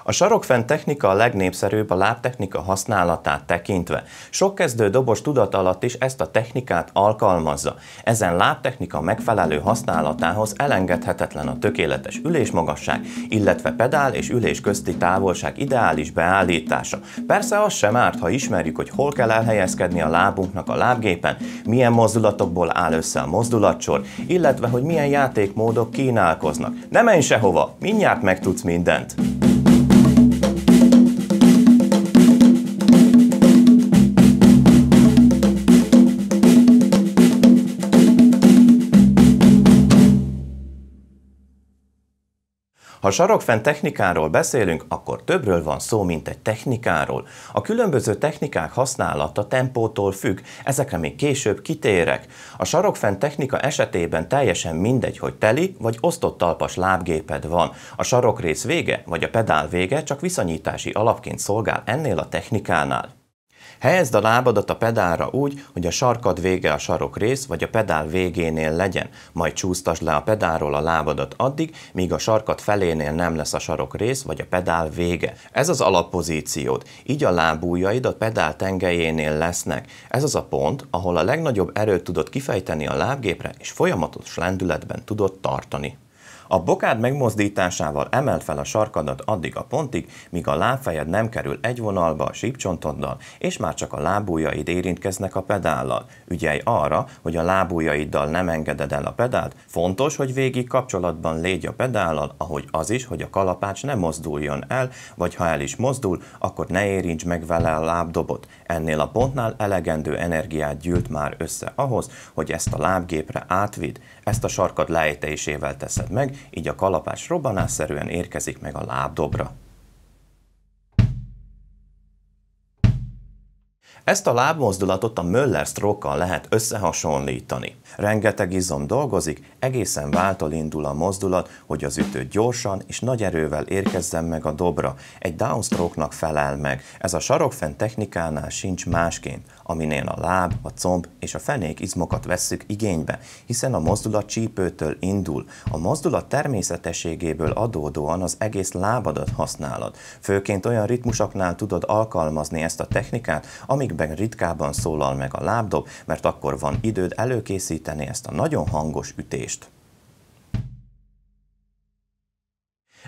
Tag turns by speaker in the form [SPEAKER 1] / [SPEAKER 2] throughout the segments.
[SPEAKER 1] A sarokfent technika a legnépszerűbb a lábtechnika használatát tekintve. Sok kezdő dobos tudatalatt is ezt a technikát alkalmazza. Ezen lábtechnika megfelelő használatához elengedhetetlen a tökéletes ülésmagasság, illetve pedál és ülés közti távolság ideális beállítása. Persze az sem árt, ha ismerjük, hogy hol kell elhelyezkedni a lábunknak a lábgépen, milyen mozdulatokból áll össze a mozdulatsor, illetve hogy milyen játékmódok kínálkoznak. Ne menj sehova, mindjárt megtudsz mindent! Ha sarokfent technikáról beszélünk, akkor többről van szó, mint egy technikáról. A különböző technikák használata tempótól függ, ezekre még később kitérek. A sarokfent technika esetében teljesen mindegy, hogy teli vagy osztott talpas lábgéped van. A sarokrész vége vagy a pedál vége csak viszonyítási alapként szolgál ennél a technikánál. Helyezd a lábadat a pedálra úgy, hogy a sarkad vége a sarokrész vagy a pedál végénél legyen, majd csúsztasd le a pedálról a lábadat addig, míg a sarkad felénél nem lesz a sarokrész vagy a pedál vége. Ez az alappozíciód, így a lábujjaid a pedál tengelyénél lesznek. Ez az a pont, ahol a legnagyobb erőt tudod kifejteni a lábgépre, és folyamatos lendületben tudod tartani. A bokád megmozdításával emeld fel a sarkadat addig a pontig, míg a lábfejed nem kerül egy vonalba a sípcsontoddal, és már csak a lábujjaid érintkeznek a pedállal. Ügyelj arra, hogy a lábujjaiddal nem engeded el a pedált. Fontos, hogy végig kapcsolatban légy a pedállal, ahogy az is, hogy a kalapács ne mozduljon el, vagy ha el is mozdul, akkor ne érints meg vele a lábdobot. Ennél a pontnál elegendő energiát gyűlt már össze ahhoz, hogy ezt a lábgépre átvidd. Ezt a sarkad lejtésével teszed meg, így a kalapács robbanásszerűen érkezik meg a lábdobra. Ezt a lábmozdulatot a Müller-Stroke-kal lehet összehasonlítani. Rengeteg izom dolgozik, egészen váltól indul a mozdulat, hogy az ütő gyorsan és nagy erővel érkezzen meg a dobra. Egy downstroke-nak felel meg. Ez a sarokfent technikánál sincs másként, aminél a láb, a comb és a fenék izmokat vesszük igénybe, hiszen a mozdulat csípőtől indul. A mozdulat természetességéből adódóan az egész lábadat használod. Főként olyan ritmusoknál tudod alkalmazni ezt a technikát, amikben ritkában szólal meg a lábdob, mert akkor van időd előkészíteni ezt a nagyon hangos ütést.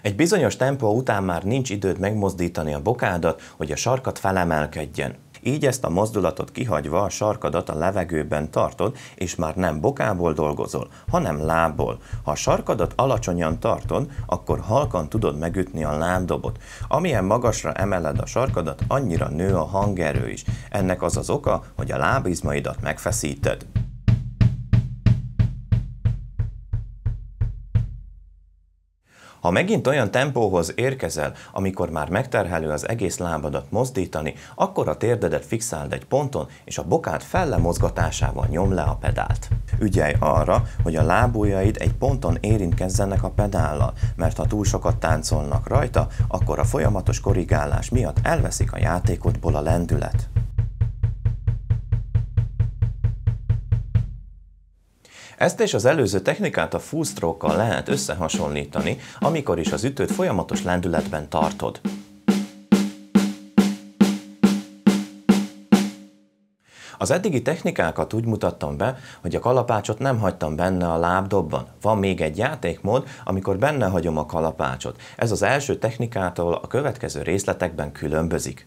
[SPEAKER 1] Egy bizonyos tempó után már nincs időd megmozdítani a bokádat, hogy a sarkad felemelkedjen. Így ezt a mozdulatot kihagyva a sarkadat a levegőben tartod, és már nem bokából dolgozol, hanem lábból. Ha a sarkadat alacsonyan tartod, akkor halkan tudod megütni a lábdobot. Amilyen magasra emeled a sarkadat, annyira nő a hangerő is. Ennek az az oka, hogy a lábizmaidat megfeszíted. Ha megint olyan tempóhoz érkezel, amikor már megterhelő az egész lábadat mozdítani, akkor a térdedet fixáld egy ponton, és a bokád felle mozgatásával nyomd le a pedált. Ügyelj arra, hogy a lábujjaid egy ponton érintkezzenek a pedállal, mert ha túl sokat táncolnak rajta, akkor a folyamatos korrigálás miatt elveszik a játékodból a lendület. Ezt és az előző technikát a full stroke-kal lehet összehasonlítani, amikor is az ütőt folyamatos lendületben tartod. Az eddigi technikákat úgy mutattam be, hogy a kalapácsot nem hagytam benne a lábdobban. Van még egy játékmód, amikor benne hagyom a kalapácsot. Ez az első technikától a következő részletekben különbözik.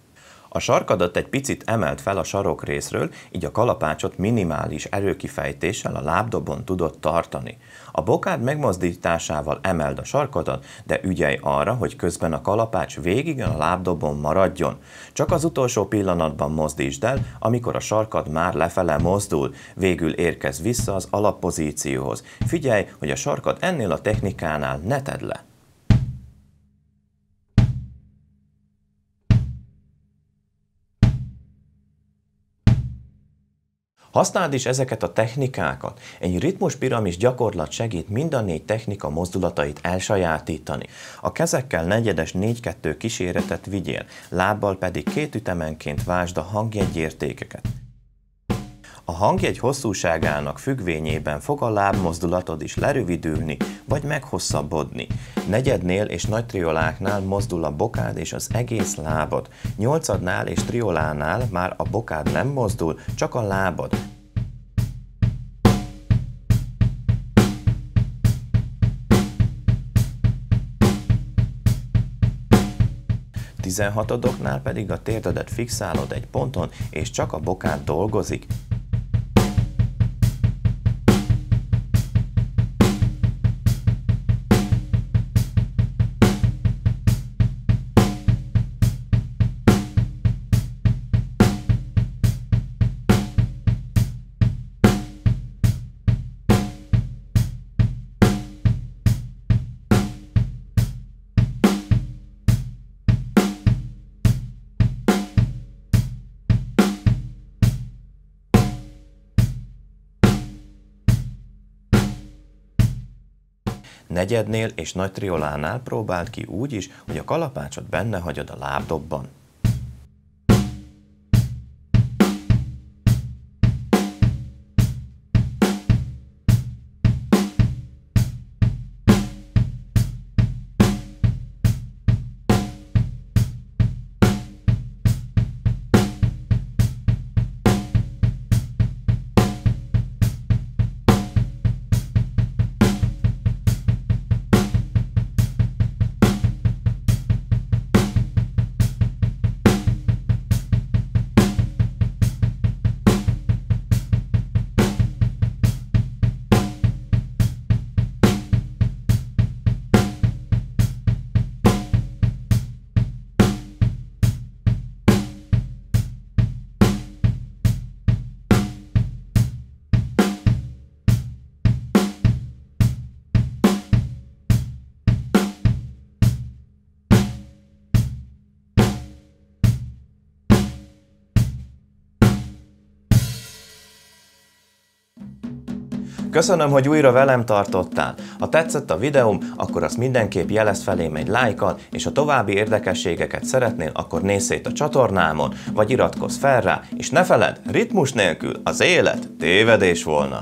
[SPEAKER 1] A sarkadat egy picit emelt fel a sarokrészről, így a kalapácsot minimális erőkifejtéssel a lábdobon tudod tartani. A bokád megmozdításával emeld a sarkadat, de ügyelj arra, hogy közben a kalapács végig a lábdobon maradjon. Csak az utolsó pillanatban mozdítsd el, amikor a sarkad már lefele mozdul, végül érkezz vissza az alappozícióhoz. Figyelj, hogy a sarkad ennél a technikánál ne tedd le. Használd is ezeket a technikákat. Egy ritmuspiramis gyakorlat segít mind a 4 technika mozdulatait elsajátítani. A kezekkel negyedes 4-2 kíséretet vigyél, lábbal pedig 2 ütemenként vásd a hangjegyértékeket. A hangjegy hosszúságának függvényében fog a lábmozdulatod is lerövidülni, vagy meghosszabbodni. Negyednél és nagy trioláknál mozdul a bokád és az egész lábad. Nyolcadnál és triolánál már a bokád nem mozdul, csak a lábad. 16-odoknál pedig a térdedet fixálod egy ponton, és csak a bokád dolgozik. Negyednél és nagy triolánál próbáld ki úgy is, hogy a kalapácsot benne hagyod a lábdobban. Köszönöm, hogy újra velem tartottál. Ha tetszett a videóm, akkor azt mindenképp jelezd felém egy lájkkal, és ha további érdekességeket szeretnél, akkor nézz szét a csatornámon, vagy iratkozz fel rá, és ne feledd, ritmus nélkül az élet tévedés volna.